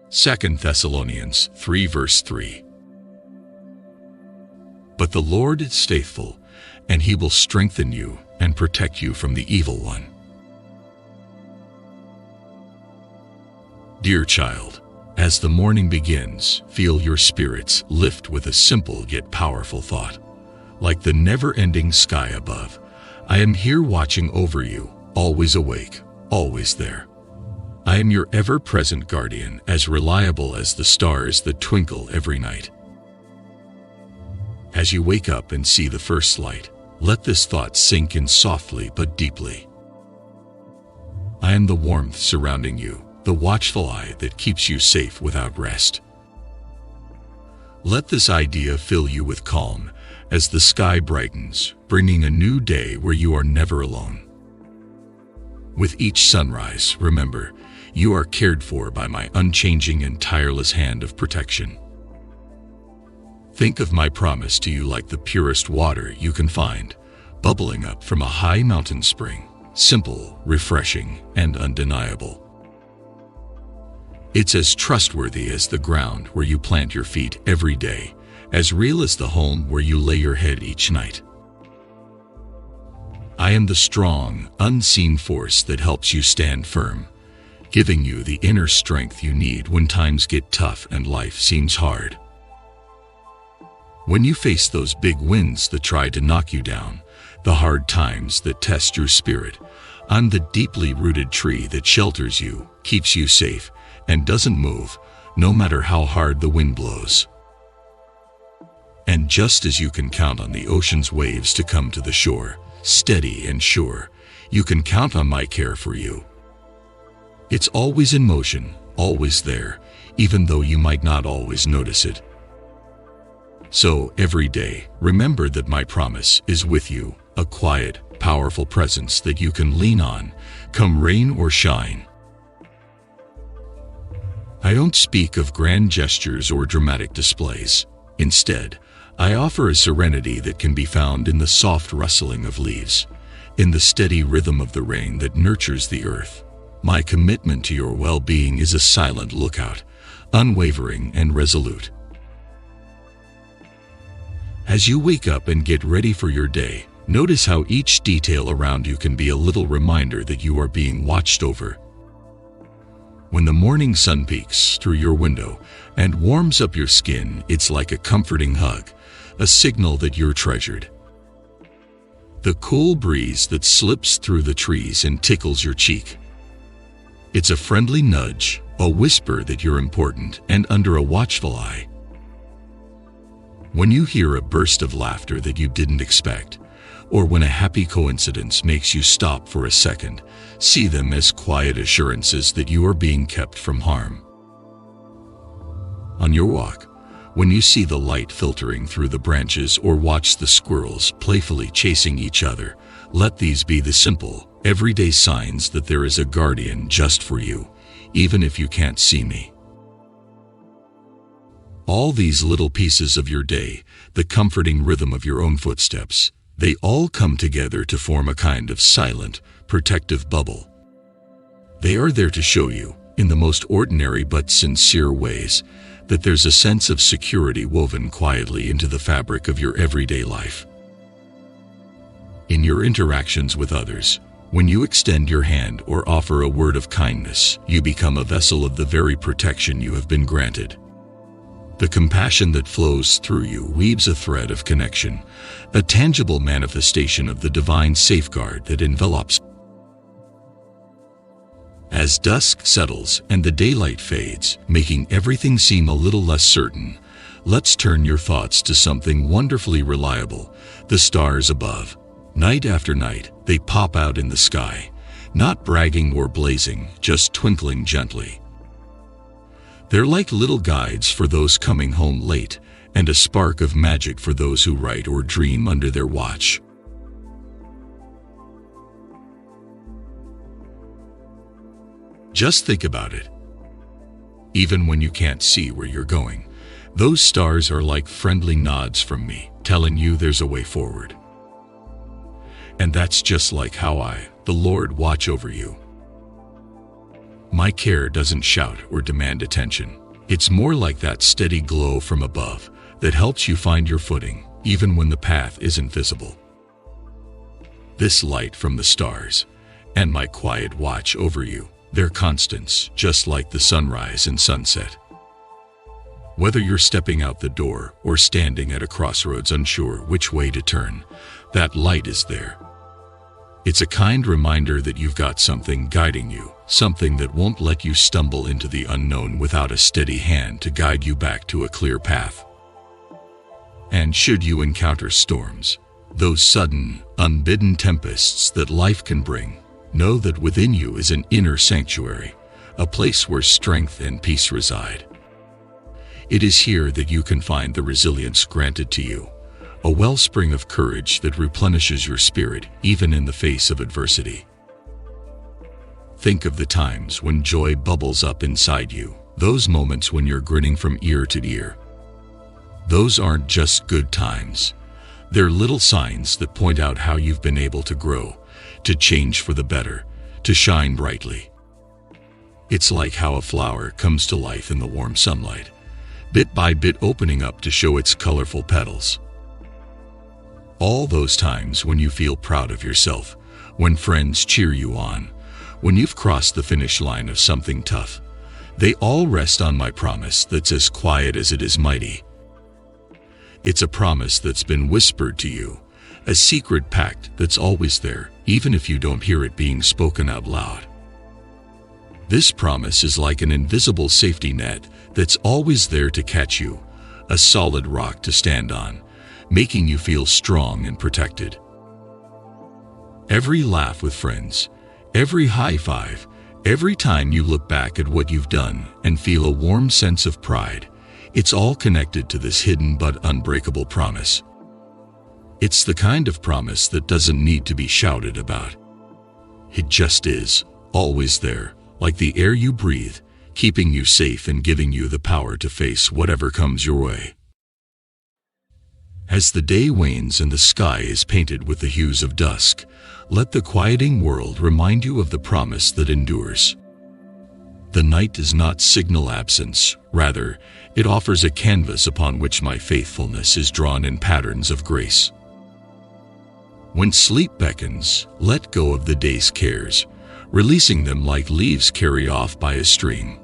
2 Thessalonians 3 verse 3. But the Lord is faithful, and he will strengthen you and protect you from the evil one. Dear child, as the morning begins, feel your spirits lift with a simple yet powerful thought. Like the never-ending sky above, I am here watching over you, always awake, always there. I am your ever-present guardian, as reliable as the stars that twinkle every night. As you wake up and see the first light, let this thought sink in softly but deeply. I am the warmth surrounding you, the watchful eye that keeps you safe without rest. Let this idea fill you with calm as the sky brightens, bringing a new day where you are never alone. With each sunrise, remember, you are cared for by my unchanging and tireless hand of protection. Think of my promise to you like the purest water you can find, bubbling up from a high mountain spring, simple, refreshing, and undeniable. It's as trustworthy as the ground where you plant your feet every day, as real as the home where you lay your head each night. I am the strong, unseen force that helps you stand firm, giving you the inner strength you need when times get tough and life seems hard. When you face those big winds that try to knock you down, the hard times that test your spirit, I'm the deeply rooted tree that shelters you, keeps you safe, and doesn't move, no matter how hard the wind blows. And just as you can count on the ocean's waves to come to the shore, steady and sure, you can count on my care for you. It's always in motion, always there, even though you might not always notice it. So, every day, remember that my promise is with you, a quiet, powerful presence that you can lean on, come rain or shine. I don't speak of grand gestures or dramatic displays. Instead, I offer a serenity that can be found in the soft rustling of leaves, in the steady rhythm of the rain that nurtures the earth. My commitment to your well-being is a silent lookout, unwavering and resolute. As you wake up and get ready for your day, notice how each detail around you can be a little reminder that you are being watched over. When the morning sun peeks through your window and warms up your skin, it's like a comforting hug, a signal that you're treasured. The cool breeze that slips through the trees and tickles your cheek. It's a friendly nudge, a whisper that you're important and under a watchful eye. When you hear a burst of laughter that you didn't expect, or when a happy coincidence makes you stop for a second, see them as quiet assurances that you are being kept from harm. On your walk, when you see the light filtering through the branches or watch the squirrels playfully chasing each other, let these be the simple, everyday signs that there is a guardian just for you, even if you can't see me. All these little pieces of your day, the comforting rhythm of your own footsteps, they all come together to form a kind of silent, protective bubble. They are there to show you, in the most ordinary but sincere ways, that there's a sense of security woven quietly into the fabric of your everyday life. In your interactions with others, when you extend your hand or offer a word of kindness, you become a vessel of the very protection you have been granted. The compassion that flows through you weaves a thread of connection, a tangible manifestation of the divine safeguard that envelops. As dusk settles and the daylight fades, making everything seem a little less certain, let's turn your thoughts to something wonderfully reliable, the stars above. Night after night, they pop out in the sky, not bragging or blazing, just twinkling gently. They're like little guides for those coming home late, and a spark of magic for those who write or dream under their watch. Just think about it. Even when you can't see where you're going, those stars are like friendly nods from me, telling you there's a way forward. And that's just like how I, the Lord, watch over you. My care doesn't shout or demand attention. It's more like that steady glow from above that helps you find your footing, even when the path isn't visible. This light from the stars and my quiet watch over you, they're constants, just like the sunrise and sunset. Whether you're stepping out the door or standing at a crossroads unsure which way to turn, that light is there. It's a kind reminder that you've got something guiding you, something that won't let you stumble into the unknown without a steady hand to guide you back to a clear path. And should you encounter storms, those sudden, unbidden tempests that life can bring, know that within you is an inner sanctuary, a place where strength and peace reside. It is here that you can find the resilience granted to you, a wellspring of courage that replenishes your spirit even in the face of adversity. Think of the times when joy bubbles up inside you, those moments when you're grinning from ear to ear. Those aren't just good times. They're little signs that point out how you've been able to grow, to change for the better, to shine brightly. It's like how a flower comes to life in the warm sunlight, bit by bit opening up to show its colorful petals. All those times when you feel proud of yourself, when friends cheer you on, when you've crossed the finish line of something tough, they all rest on my promise that's as quiet as it is mighty. It's a promise that's been whispered to you, a secret pact that's always there, even if you don't hear it being spoken out loud. This promise is like an invisible safety net that's always there to catch you, a solid rock to stand on, making you feel strong and protected. Every laugh with friends, every high five, every time you look back at what you've done and feel a warm sense of pride, it's all connected to this hidden but unbreakable promise. It's the kind of promise that doesn't need to be shouted about. It just is, always there, like the air you breathe, keeping you safe and giving you the power to face whatever comes your way. As the day wanes and the sky is painted with the hues of dusk, let the quieting world remind you of the promise that endures. The night does not signal absence, rather, it offers a canvas upon which my faithfulness is drawn in patterns of grace. When sleep beckons, let go of the day's cares, releasing them like leaves carried off by a stream.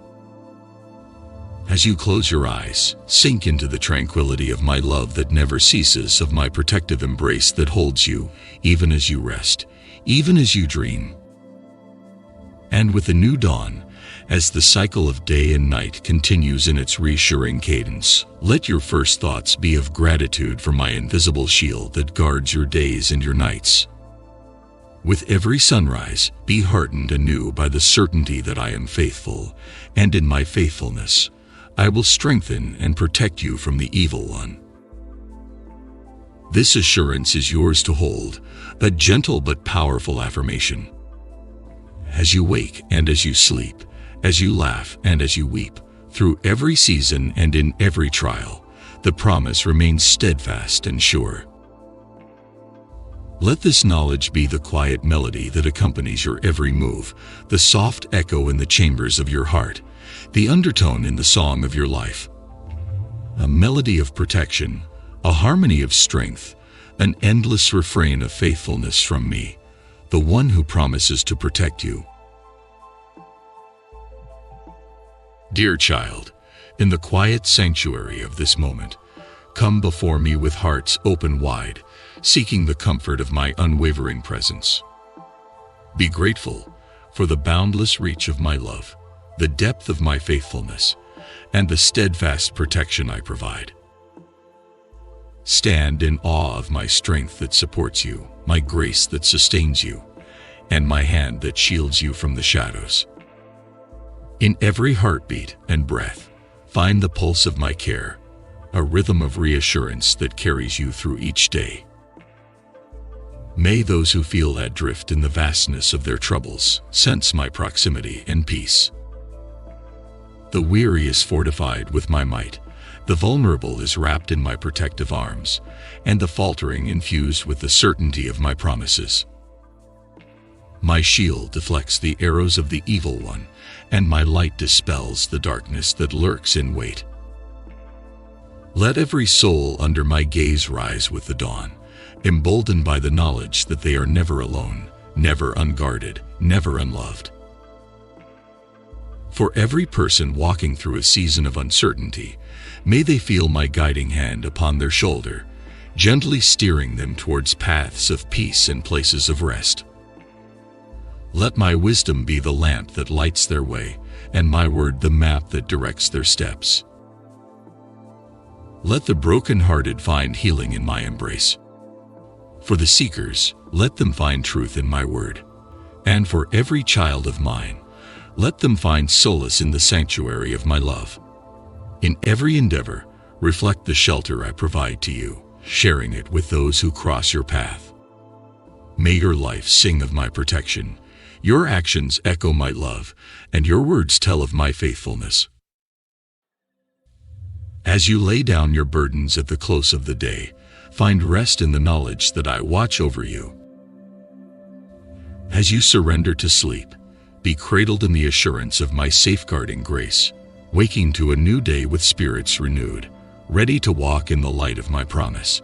As you close your eyes, sink into the tranquility of my love that never ceases, of my protective embrace that holds you, even as you rest, even as you dream. And with the new dawn, as the cycle of day and night continues in its reassuring cadence, let your first thoughts be of gratitude for my invisible shield that guards your days and your nights. With every sunrise, be heartened anew by the certainty that I am faithful, and in my faithfulness, I will strengthen and protect you from the evil one. This assurance is yours to hold, a gentle but powerful affirmation. As you wake and as you sleep, as you laugh and as you weep, through every season and in every trial, the promise remains steadfast and sure. Let this knowledge be the quiet melody that accompanies your every move, the soft echo in the chambers of your heart, the undertone in the song of your life. A melody of protection, a harmony of strength, an endless refrain of faithfulness from me, the one who promises to protect you. Dear child, in the quiet sanctuary of this moment, come before me with hearts open wide, seeking the comfort of my unwavering presence. Be grateful for the boundless reach of my love, the depth of my faithfulness, and the steadfast protection I provide. Stand in awe of my strength that supports you, my grace that sustains you, and my hand that shields you from the shadows. In every heartbeat and breath, find the pulse of my care, a rhythm of reassurance that carries you through each day. May those who feel adrift in the vastness of their troubles sense my proximity and peace. The weary is fortified with my might, the vulnerable is wrapped in my protective arms, and the faltering infused with the certainty of my promises. My shield deflects the arrows of the evil one, and my light dispels the darkness that lurks in wait. Let every soul under my gaze rise with the dawn, emboldened by the knowledge that they are never alone, never unguarded, never unloved. For every person walking through a season of uncertainty, may they feel my guiding hand upon their shoulder, gently steering them towards paths of peace and places of rest. Let my wisdom be the lamp that lights their way, and my word the map that directs their steps. Let the broken-hearted find healing in my embrace. For the seekers, let them find truth in my word. And for every child of mine, let them find solace in the sanctuary of my love. In every endeavor, reflect the shelter I provide to you, sharing it with those who cross your path. May your life sing of my protection, your actions echo my love, and your words tell of my faithfulness. As you lay down your burdens at the close of the day, find rest in the knowledge that I watch over you. As you surrender to sleep, be cradled in the assurance of my safeguarding grace, waking to a new day with spirits renewed, ready to walk in the light of my promise.